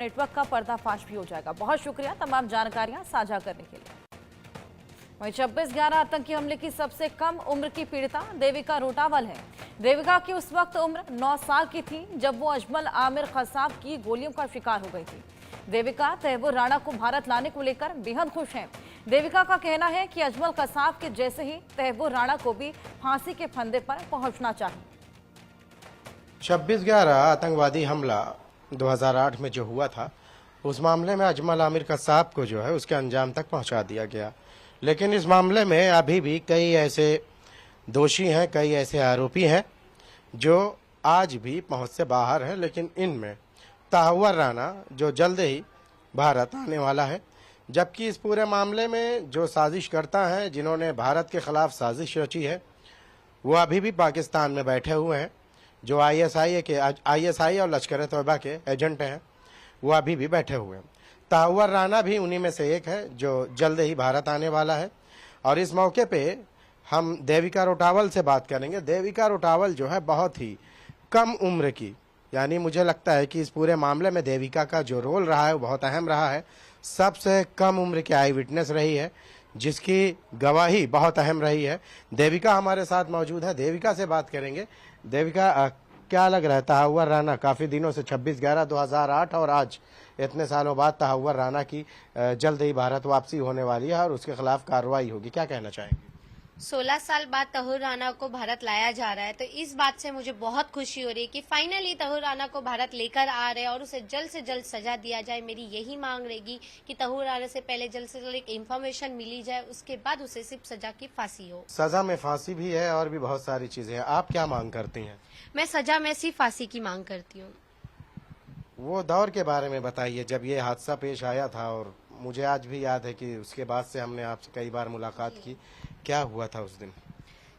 Network का पर्दाफाश भी हो जाएगा। बहुत शुक्रिया तमाम जानकारियां साझा करने के लिए। वहीं 26/11 आतंकी हमले की सबसे कम उम्र की पीड़िता देविका रोटावल है। देविका की उस वक्त उम्र 9 साल की थी जब वो अजमल आमिर कसाब की गोलियों का शिकार हो गई थी। देविका तैमूर राणा को भारत लाने को लेकर बेहद खुश हैं। देविका का कहना है कि अजमल कसाब के जैसे ही तैमूर राणा को भी फांसी के फंदे पर पहुंचना चाहिए। 26/11 आतंकवादी हमला 2008 में जो हुआ था, उस मामले में अजमल आमिर कसाब को जो है उसके अंजाम तक पहुंचा दिया गया। लेकिन इस मामले में अभी भी कई ऐसे दोषी हैं, कई ऐसे आरोपी हैं जो आज भी पहुंच से बाहर हैं। लेकिन इनमें तहव्वुर राणा जो जल्द ही भारत आने वाला है, जबकि इस पूरे मामले में जो साजिशकर्ता हैं, जिन्होंने भारत के खिलाफ साजिश रची है, वो अभी भी पाकिस्तान में बैठे हुए हैं। जो आईएसआई और लश्कर तैयबा के एजेंट हैं, वो अभी भी बैठे हुए हैं। तहव्वुर राणा भी उन्हीं में से एक है जो जल्द ही भारत आने वाला है। और इस मौके पे हम देविका रोटावल से बात करेंगे। देविका रोटावल जो है बहुत ही कम उम्र की, यानी मुझे लगता है कि इस पूरे मामले में देविका का जो रोल रहा है वो बहुत अहम रहा है। सबसे कम उम्र की आई विटनेस रही है, जिसकी गवाही बहुत अहम रही है। देविका हमारे साथ मौजूद है, देविका से बात करेंगे। देविका, क्या लग रहा है तहव्वुर राणा काफी दिनों से 26/11/2008 और आज इतने सालों बाद तहव्वुर राणा की जल्द ही भारत वापसी होने वाली है और उसके खिलाफ कार्रवाई होगी, क्या कहना चाहेंगे? 16 साल बाद तहव्वुर राणा को भारत लाया जा रहा है, तो इस बात से मुझे बहुत खुशी हो रही है कि फाइनली तहव्वुर राणा को भारत लेकर आ रहे हैं और उसे जल्द से जल्द सजा दिया जाए। मेरी यही मांग रहेगी कि तहव्वुर राणा से पहले जल्द से जल्द एक इन्फॉर्मेशन मिली जाए, उसके बाद उसे सिर्फ सजा की फांसी हो। सजा में फांसी भी है और भी बहुत सारी चीजें हैं। आप क्या मांग करती हैं? मैं सजा में सिर्फ फांसी की मांग करती हूँ। वो दौर के बारे में बताइए जब ये हादसा पेश आया था, और मुझे आज भी याद है कि उसके बाद से हमने आपसे कई बार मुलाकात की। क्या हुआ था उस दिन?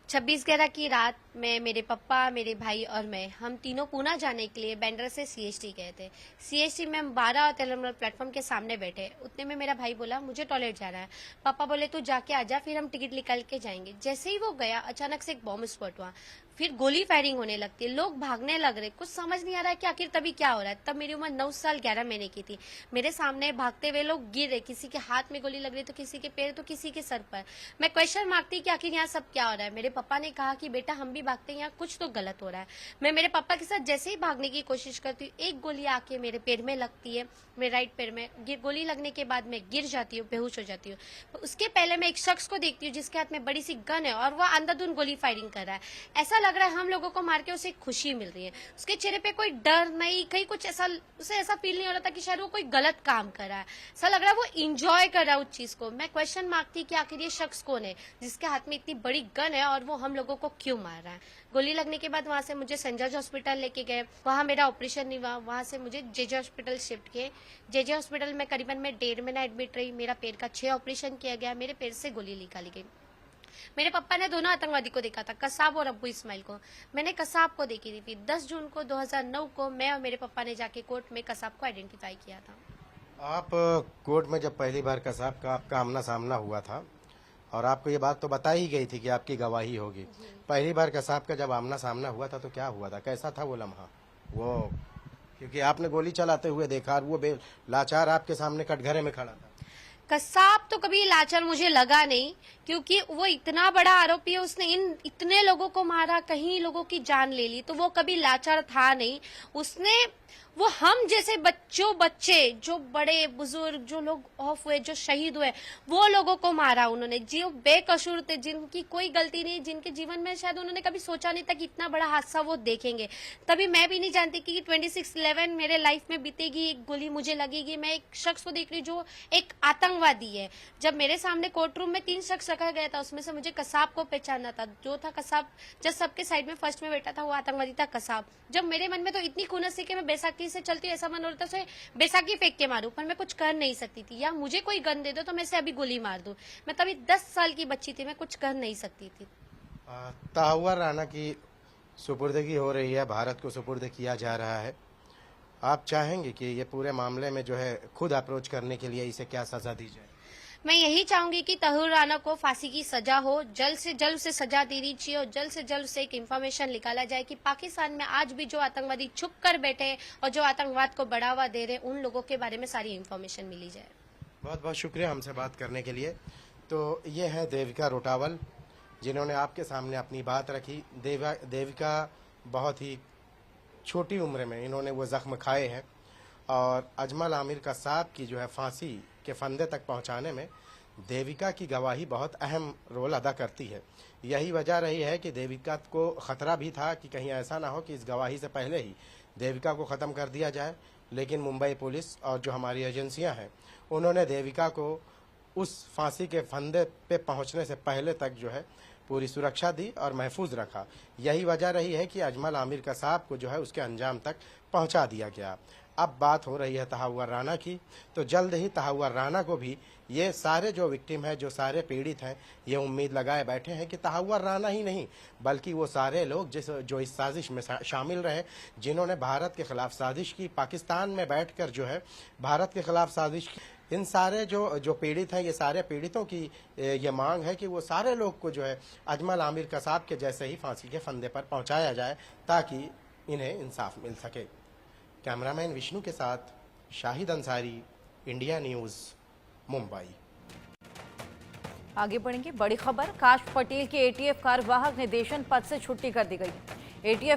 26/11 की रात में मेरे पापा, मेरे भाई और मैं, हम तीनों पूना जाने के लिए बैंड्रा से सीएसटी गए थे। सीएसटी में हम 12 और टर्मिनल प्लेटफॉर्म के सामने बैठे। उतने में मेरा भाई बोला मुझे टॉयलेट जाना है। पापा बोले तू जाके आजा, फिर हम टिकट निकाल के जाएंगे। जैसे ही वो गया, अचानक से एक बॉम्ब स्पॉट हुआ, फिर गोली फायरिंग होने लगती है, लोग भागने लग रहे। कुछ समझ नहीं आ रहा है कि आखिर तभी क्या हो रहा है। तब मेरी उम्र 9 साल 11 महीने की थी। मेरे सामने भागते हुए लोग गिर रहे, किसी के हाथ में गोली लग रही तो किसी के पैर तो किसी के सर पर। मैं क्वेश्चन मारती कि आखिर यहाँ सब क्या हो रहा है। मेरे पापा ने कहा कि बेटा हम भी भागते हैं, यहाँ कुछ तो गलत हो रहा है। मैं मेरे पापा के साथ जैसे ही भागने की कोशिश करती हूँ, एक गोली आके मेरे पैर में लगती है, मेरे राइट पैर में। गोली लगने के बाद मैं गिर जाती हूँ, बेहोश हो जाती हूँ। उसके पहले मैं एक शख्स को देखती हूँ जिसके हाथ में बड़ी सी गन है और वह अंधाधुंध गोली फायरिंग कर रहा है। ऐसा लग रहा है हम लोगों को मार के उसे खुशी मिल रही है। उसके चेहरे पे कोई डर नहीं, कहीं कुछ ऐसा, उसे ऐसा फील नहीं हो रहा था कि शायद वो कोई गलत काम कर रहा है। ऐसा लग रहा है वो इंजॉय कर रहा है उस चीज को। मैं क्वेश्चन मांगती कि आखिर ये शख्स कौन है जिसके हाथ में इतनी बड़ी गन है और वो हम लोगों को क्यों मार रहा है। गोली लगने के बाद वहां से मुझे संजय हॉस्पिटल लेके गए, वहां मेरा ऑपरेशन नहीं हुआ। वहां से मुझे जेजे हॉस्पिटल शिफ्ट किए। जेजे हॉस्पिटल में करीबन मैं 1.5 महीना एडमिट रही। मेरा पैर का 6 ऑपरेशन किया गया, मेरे पैर से गोली निकाली गई। मेरे पापा ने दोनों आतंकवादी को देखा था, कसाब और अब्बू इस्माइल को। मैंने कसाब को देखी थी। 10 जून को 2009 को मैं और मेरे पापा ने जाके कोर्ट में कसाब को आइडेंटिफाई किया था। आप कोर्ट में जब पहली बार कसाब का आपका आमना सामना हुआ था, और आपको ये बात तो बताई ही गई थी कि आपकी गवाही होगी, पहली बार कसाब का जब आमना सामना हुआ था तो क्या हुआ था, कैसा था वो लम्हा? वो क्योंकि आपने गोली चलाते हुए देखा और वो लाचार आपके सामने कटघरे में खड़ा था। कसाब तो कभी लाचार मुझे लगा नहीं, क्योंकि वो इतना बड़ा आरोपी है। उसने इतने लोगों को मारा, कहीं लोगों की जान ले ली, तो वो कभी लाचार था नहीं। उसने वो हम जैसे बच्चे जो बड़े बुजुर्ग, जो लोग ऑफ हुए, जो शहीद हुए, वो लोगों को मारा उन्होंने, जो बेकसूर थे, जिनकी कोई गलती नहीं, जिनके जीवन में शायद उन्होंने कभी सोचा नहीं था कि इतना बड़ा हादसा वो देखेंगे। तभी मैं भी नहीं जानती कि 26/11 मेरे लाइफ में बीतेगी, एक गोली मुझे लगेगी। मैं एक शख्स को देख रही जो एक आतंकवादी है। जब मेरे सामने कोर्ट रूम में 3 शख्स रखा गया था, उसमें से मुझे कसाब को पहचानना था। जो था कसाब, जब सबके साइड में फर्स्ट में बैठा था, वो आतंकवादी था कसाब। जब मेरे मन में तो इतनी खुनस थी कि मैं बैसाखी से चलती हूँ, ऐसा मन हो रहा था उसे बैसाखी फेंक के मारूं, पर मैं कुछ कर नहीं सकती थी। या मुझे कोई गन दे दो तो मैं इसे अभी गोली मार दूं। मैं तभी 10 साल की बच्ची थी, मैं कुछ कर नहीं सकती थी। तहव्वुर राणा की सुपुर्दगी हो रही है, भारत को सुपुर्द किया जा रहा है। आप चाहेंगे कि ये पूरे मामले में जो है खुद अप्रोच करने के लिए इसे क्या सजा दी जाए? मैं यही चाहूंगी कि तहूर राणा को फांसी की सजा हो, जल्द से जल्द उसे सजा देनी चाहिए और जल्द से जल्द से एक इंफॉर्मेशन निकाला जाए कि पाकिस्तान में आज भी जो आतंकवादी छुप कर बैठे हैं और जो आतंकवाद को बढ़ावा दे रहे हैं उन लोगों के बारे में सारी इंफॉर्मेशन मिली जाए। बहुत बहुत शुक्रिया हमसे बात करने के लिए। तो ये है देविका रोटावल जिन्होंने आपके सामने अपनी बात रखी। देविका बहुत ही छोटी उम्र में इन्होंने वो जख्म खाए हैं और अजमल आमिर कसाब की जो है फांसी के फंदे तक पहुंचाने में देविका की गवाही बहुत अहम रोल अदा करती है। यही वजह रही है कि देविका को खतरा भी था कि कहीं ऐसा ना हो कि इस गवाही से पहले ही देविका को ख़त्म कर दिया जाए, लेकिन मुंबई पुलिस और जो हमारी एजेंसियां हैं उन्होंने देविका को उस फांसी के फंदे पे पहुंचने से पहले तक जो है पूरी सुरक्षा दी और महफूज रखा। यही वजह रही है कि अजमल आमिर कसाब को जो है उसके अंजाम तक पहुंचा दिया गया। अब बात हो रही है तहावर राणा की, तो जल्द ही तहावर राणा को भी ये सारे जो विक्टिम हैं, जो सारे पीड़ित हैं, ये उम्मीद लगाए बैठे हैं कि तहावर राणा ही नहीं बल्कि वो सारे लोग जो इस साजिश में शामिल रहे, जिन्होंने भारत के खिलाफ साजिश की, पाकिस्तान में बैठकर जो है भारत के खिलाफ साजिश की, इन सारे जो पीड़ित हैं, ये सारे पीड़ितों की ये मांग है कि वो सारे लोग को जो है अजमल आमिर कसाब के जैसे ही फांसी के फंदे पर पहुंचाया जाए ताकि इन्हें इंसाफ मिल सके। कैमरामैन विष्णु के साथ शाहिद अंसारी, इंडिया न्यूज़, मुंबई। आगे बढ़ेंगे। बड़ी खबर, काश पटेल के एटीएफ कार्यवाहक निदेशन पद से छुट्टी कर दी गई। एटीएफ